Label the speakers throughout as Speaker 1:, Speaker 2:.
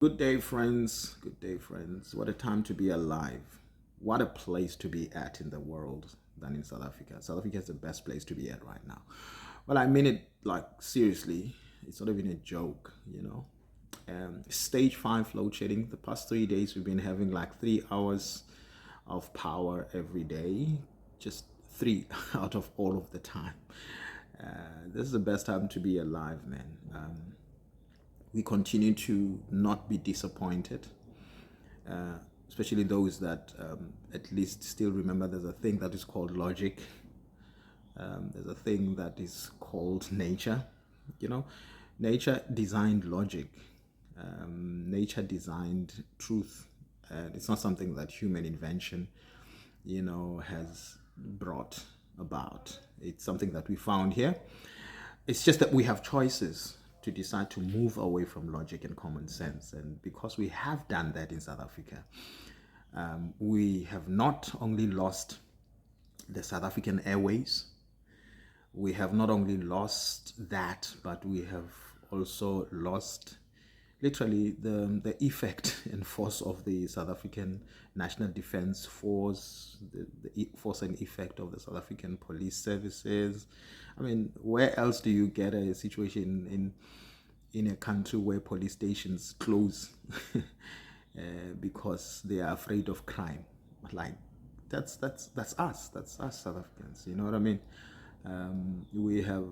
Speaker 1: Good day, friends. Good day, friends. What a time to be alive. What a place to be at in the world than in South Africa. South Africa is the best place to be at right now. Well, I mean it like seriously. It's not even a joke, you know. Stage 5 load shedding. The past 3 days, we've been having like 3 hours of power every day. Just three out of all of the time. This is the best time to be alive, man. We continue to not be disappointed, especially those that at least still remember there's a thing that is called logic. There's a thing that is called nature. You know, nature designed logic. Nature designed truth. And it's not something that human invention, has brought about. It's something that we found here. It's just that we have choices to decide to move away from logic and common sense. And because we have done that in South Africa, we have not only lost the South African airways, we have not only lost that, but we have also lost literally the effect and force of the South African National Defence Force, the force and effect of the South African police services. I mean, where else do you get a situation in a country where police stations close because they are afraid of crime? Like that's us. That's us South Africans. You know what I mean? We have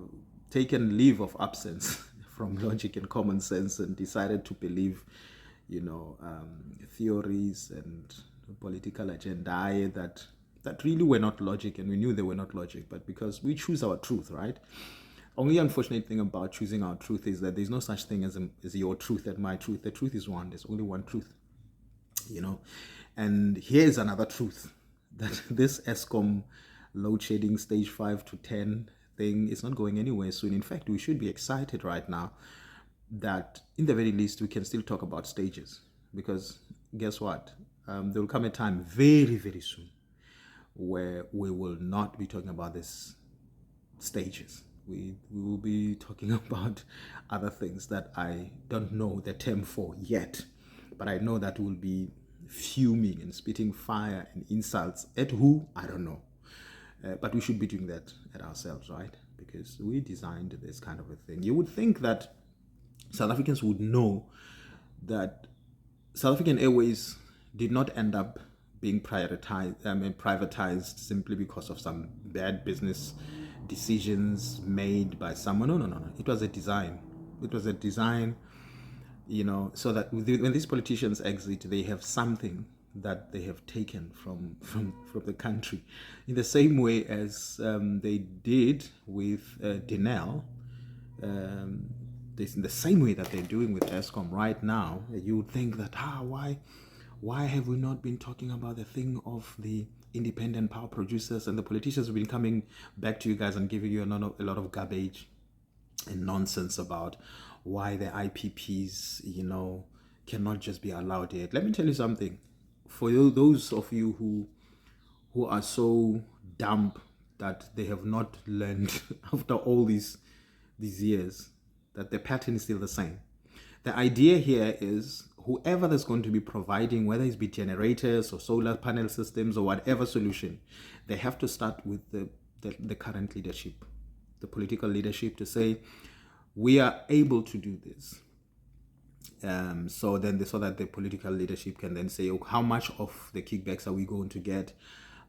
Speaker 1: taken leave of absence from logic and common sense and decided to believe, theories and political agendae that really were not logic, and we knew they were not logic, but because we choose our truth, right? Only unfortunate thing about choosing our truth is that there's no such thing as your truth and my truth. The truth is one. There's only one truth, And here's another truth, that this ESCOM load shedding stage 5 to 10 thing is not going anywhere soon. In fact, we should be excited right now that in the very least we can still talk about stages, because guess what? There will come a time very, very soon where we will not be talking about this stages. We will be talking about other things that I don't know the term for yet, but I know that we'll be fuming and spitting fire and insults at who? I don't know. But we should be doing that at ourselves, right? Because we designed this kind of a thing. You would think that South Africans would know that South African Airways did not end up being privatized simply because of some bad business decisions made by someone. No. It was a design. It was a design, so that when these politicians exit, they have something that they have taken from the country, in the same way as they did with Denel, in the same way that they're doing with ESCOM right now. You would think that why have we not been talking about the thing of the independent power producers, and the politicians have been coming back to you guys and giving you a lot of garbage and nonsense about why the IPPs cannot just be allowed here. Let me tell you something. For those of you who are so dumb that they have not learned after all these years that the pattern is still the same. The idea here is whoever that's going to be providing, whether it's be generators or solar panel systems or whatever solution, they have to start with the current leadership, the political leadership, to say, we are able to do this. So that the political leadership can then say, how much of the kickbacks are we going to get?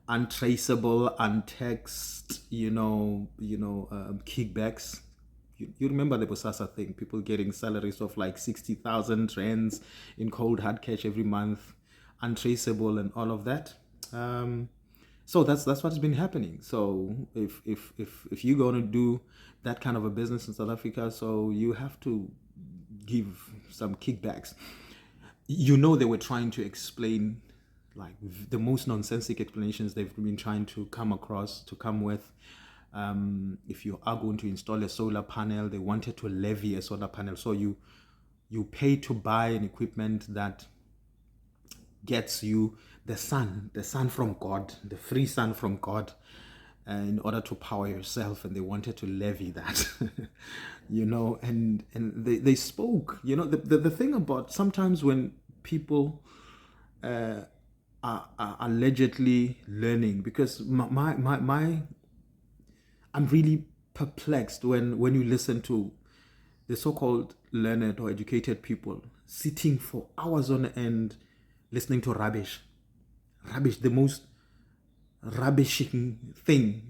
Speaker 1: Untraceable, untaxed, kickbacks. You remember the Bosasa thing? People getting salaries of like 60,000 rands in cold hard cash every month, untraceable and all of that. So that's what's been happening. So if you're going to do that kind of a business in South Africa, so you have to give some kickbacks. They were trying to explain like the most nonsensical explanations they've been trying to come with. If you are going to install a solar panel, they wanted to levy a solar panel. So you pay to buy an equipment that gets you the sun from God, the free sun from God, in order to power yourself, and they wanted to levy that. And they spoke. The thing about sometimes when people are allegedly learning, because I'm really perplexed when you listen to the so-called learned or educated people sitting for hours on end listening to rubbish, the most rubbishing thing,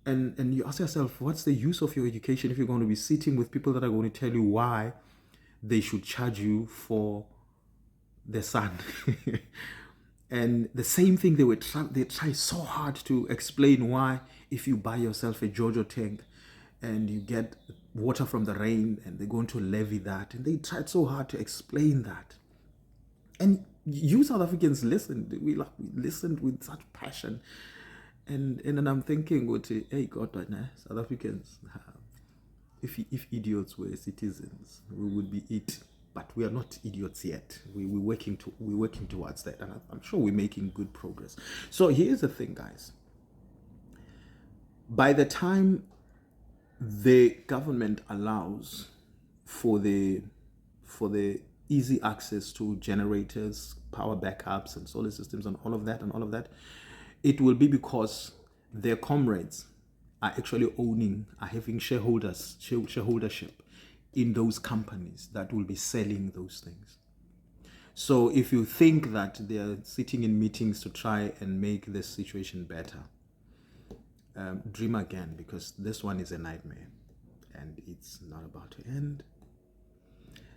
Speaker 1: and you ask yourself, what's the use of your education if you're going to be sitting with people that are going to tell you why they should charge you for the sun? And the same thing, they try so hard to explain why if you buy yourself a Jojo tank and you get water from the rain, and they're going to levy that, and they tried so hard to explain that. And you South Africans listened. We listened with such passion, and then I'm thinking, hey God, South Africans, if idiots were citizens, we would be it. But we are not idiots yet. We're working towards that, and I'm sure we're making good progress. So here's the thing, guys. By the time the government allows for the easy access to generators, power backups, and solar systems, and all of that, it will be because their comrades are actually are having shareholdership in those companies that will be selling those things. So if you think that they're sitting in meetings to try and make this situation better, dream again, because this one is a nightmare and it's not about to end.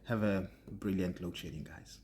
Speaker 1: Have a brilliant load shedding, guys.